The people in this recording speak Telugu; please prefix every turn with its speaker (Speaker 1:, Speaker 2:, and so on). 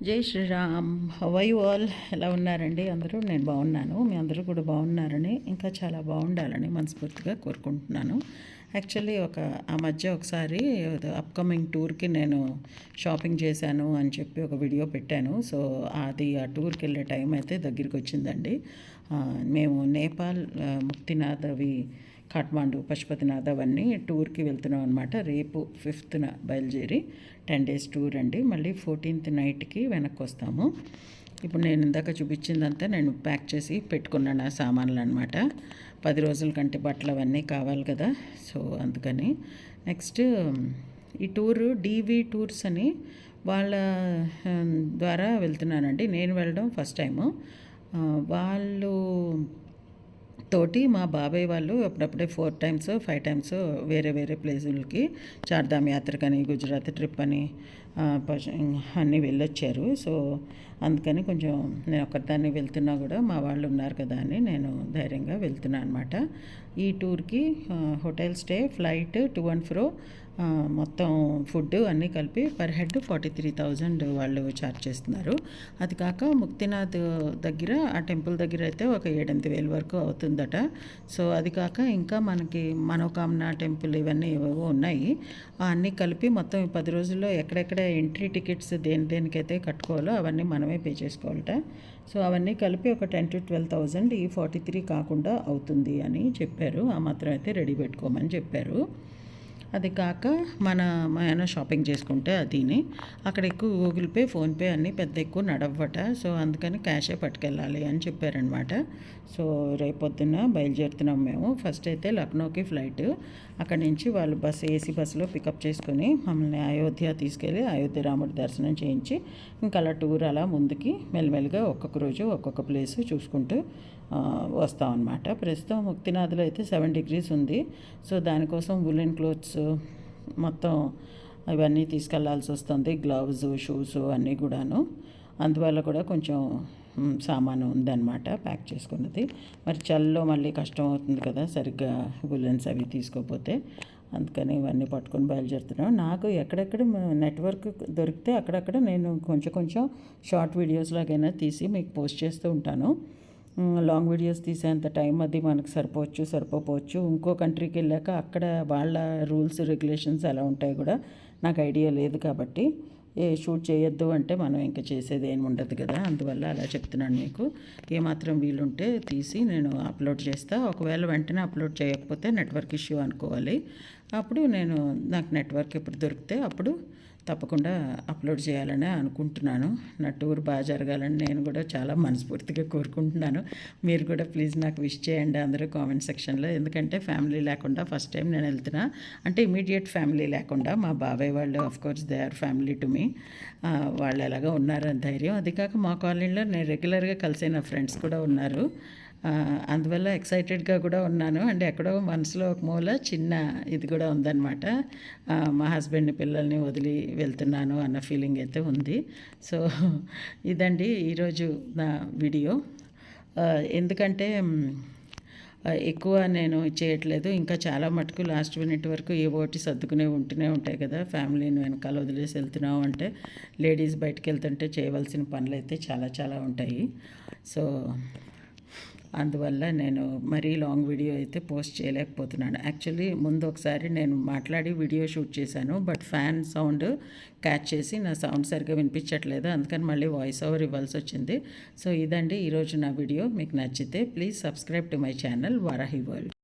Speaker 1: జై Shri Ram. How are you all? ఎలా ఉన్నారండి అందరూ? నేను బాగున్నాను. మీ అందరూ కూడా బాగున్నారని, ఇంకా చాలా బాగుండాలని మనస్ఫూర్తిగా కోరుకుంటున్నాను. యాక్చువల్లీ ఆ మధ్య ఒకసారి అప్కమింగ్ టూర్కి నేను షాపింగ్ చేశాను అని చెప్పి ఒక వీడియో పెట్టాను. సో అది ఆ టూర్కి వెళ్ళే టైం అయితే దగ్గరికి వచ్చిందండి. మేము నేపాల్, ముక్తినాథ్, కాఠ్మాండు, పశుపతినాథ్ అవన్నీ టూర్కి వెళ్తున్నాం అనమాట. రేపు 5th బయలుదేరి 10 days టూర్ అండి. మళ్ళీ 14th నైట్కి వెనక్కి వస్తాము. ఇప్పుడు నేను ఇందాక చూపించిందంతా నేను ప్యాక్ చేసి పెట్టుకున్నాను ఆ సామాన్లు అనమాట. 10 రోజుల కంటే బట్టలు అవన్నీ కావాలి కదా, సో అందుకని. నెక్స్ట్ ఈ టూరు డీవీ టూర్స్ అని వాళ్ళ ద్వారా వెళ్తున్నానండి. నేను వెళ్ళడం ఫస్ట్ టైము. వాళ్ళు తోటి మా బాబాయ్ వాళ్ళు అప్పుడప్పుడే 4 times 5 times వేరే వేరే ప్లేసులకి చార్ధామ్ యాత్రకని, గుజరాత్ ట్రిప్ అని అన్నీ వెళ్ళొచ్చారు. సో అందుకని కొంచెం నేను ఒక్కదాన్ని వెళ్తున్నా కూడా మా వాళ్ళు ఉన్నారు కదా అని నేను ధైర్యంగా వెళ్తున్నాను అనమాట. ఈ టూర్కి hotel stay, flight, to and fro, మొత్తం ఫుడ్ అన్నీ కలిపి పర్ హెడ్ 43,000 వాళ్ళు ఛార్జ్ చేస్తున్నారు. అది కాక ముక్తినాథ్ దగ్గర, ఆ టెంపుల్ దగ్గర అయితే ఒక 7-8 వరకు అవుతుందట. సో అది కాక ఇంకా మనకి మనోకామన టెంపుల్ ఇవన్నీ ఏవేవో ఉన్నాయి. అన్నీ కలిపి మొత్తం 10 రోజుల్లో ఎక్కడెక్కడ ఎంట్రీ టికెట్స్ దేనికైతే కట్టుకోవాలో అవన్నీ మనమే పే చేసుకోవాలట. సో అవన్నీ కలిపి ఒక 10 to 12,000 ఈ 43 కాకుండా అవుతుంది అని చెప్పారు. ఆ మాత్రం అయితే రెడీ పెట్టుకోమని చెప్పారు. అది కాక మన షాపింగ్ చేసుకుంటే అదిని అక్కడ ఎక్కువ గూగుల్ పే, ఫోన్పే అన్నీ పెద్ద ఎక్కువ నడవ్వట. సో అందుకని క్యాషే పట్టుకెళ్ళాలి అని చెప్పారనమాట. సో రేపొద్దున బయలుదేరుతున్నాం మేము. ఫస్ట్ అయితే లక్నోకి ఫ్లైట్, అక్కడి నుంచి వాళ్ళు ఏసీ బస్సులో పికప్ చేసుకొని మమ్మల్ని అయోధ్య తీసుకెళ్ళి అయోధ్య రాముడి దర్శనం చేయించి ఇంకా అలా టూర్ అలా ముందుకి మెల్లిమెల్లిగా ఒక్కొక్క రోజు ఒక్కొక్క ప్లేసు చూసుకుంటూ వస్తాం అన్నమాట. ప్రస్తుతం ముక్తినాథ్లో అయితే 7 degrees ఉంది. సో దానికోసం వులెన్ క్లోత్స్ మొత్తం ఇవన్నీ తీసుకెళ్లాల్సి వస్తుంది. గ్లవ్స్, షూస్ అన్నీ కూడాను. అందువల్ల కూడా కొంచెం సామాను ఉందన్నమాట ప్యాక్ చేసుకున్నది. మరి చల్లో మళ్ళీ కష్టం అవుతుంది కదా సరిగ్గా వులెన్స్ అవి తీసుకోకపోతే. అందుకని ఇవన్నీ పట్టుకొని బయలుదేరుతున్నాం. నాకు ఎక్కడెక్కడ నెట్వర్క్ దొరికితే అక్కడక్కడ నేను కొంచెం షార్ట్ వీడియోస్ లాగైనా తీసి మీకు పోస్ట్ చేస్తూ ఉంటాను. లాంగ్ వీడియోస్ తీసేంత టైం అది మనకు సరిపోవచ్చు. ఇంకో కంట్రీకి వెళ్ళాక అక్కడ వాళ్ళ రూల్స్ రెగ్యులేషన్స్ ఎలా ఉంటాయో కూడా నాకు ఐడియా లేదు. కాబట్టి షూట్ చేయొద్దు అంటే మనం ఇంకా చేసేది ఏమి ఉండదు కదా. అందువల్ల అలా చెప్తున్నాను మీకు. ఏమాత్రం వీలుంటే తీసి నేను అప్లోడ్ చేస్తా. ఒకవేళ వెంటనే అప్లోడ్ చేయకపోతే నెట్వర్క్ ఇష్యూ అనుకోవాలి. అప్పుడు నాకు నెట్వర్క్ ఎప్పుడు దొరికితే అప్పుడు తప్పకుండా అప్లోడ్ చేయాలని అనుకుంటున్నాను. నా టూర్ బాగా జరగాలని నేను కూడా చాలా మనస్ఫూర్తిగా కోరుకుంటున్నాను. మీరు కూడా ప్లీజ్ నాకు విష్ చేయండి అందరూ కామెంట్ సెక్షన్లో. ఎందుకంటే ఫ్యామిలీ లేకుండా ఫస్ట్ టైం నేను వెళ్తున్నా. అంటే ఇమీడియట్ ఫ్యామిలీ లేకుండా, మా బాబాయ్ వాళ్ళు of course they are family to me. వాళ్ళు ఎలాగో ఉన్నారని ధైర్యం. అది కాక మా కాలనీలో నేను రెగ్యులర్గా కలిసే నా ఫ్రెండ్స్ కూడా ఉన్నారు. అందువల్ల ఎక్సైటెడ్గా కూడా ఉన్నాను. అంటే ఎక్కడో మనసులో ఒక మూల చిన్న ఇది కూడా ఉందన్నమాట. మా హస్బెండ్ని, పిల్లల్ని వదిలి వెళ్తున్నాను అన్న ఫీలింగ్ అయితే ఉంది. సో ఇదండి ఈరోజు నా వీడియో. ఎందుకంటే ఎక్కువ నేను చేయట్లేదు. ఇంకా చాలా మటుకు లాస్ట్ మినిట్ వరకు ఏవోటి సర్దుకునే ఉంటూనే ఉంటాయి కదా. ఫ్యామిలీని వెనకాల వదిలేసి వెళ్తున్నాం అంటే లేడీస్ బయటకు వెళ్తుంటే చేయవలసిన పనులు అయితే చాలా ఉంటాయి. సో అందువల్ల నేను మరీ లాంగ్ వీడియో అయితే పోస్ట్ చేయలేకపోతున్నాను. యాక్చువల్లీ ముందు ఒకసారి నేను మాట్లాడి వీడియో షూట్ చేశాను. బట్ ఫ్యాన్ సౌండ్ క్యాచ్ చేసి నా సౌండ్ సరిగ్గా వినిపించట్లేదు. అందుకని మళ్ళీ వాయిస్ ఓవర్ ఇవ్వాల్సి వచ్చింది. సో ఇదండి ఈరోజు నా వీడియో. మీకు నచ్చితే please subscribe to my channel Varahi world.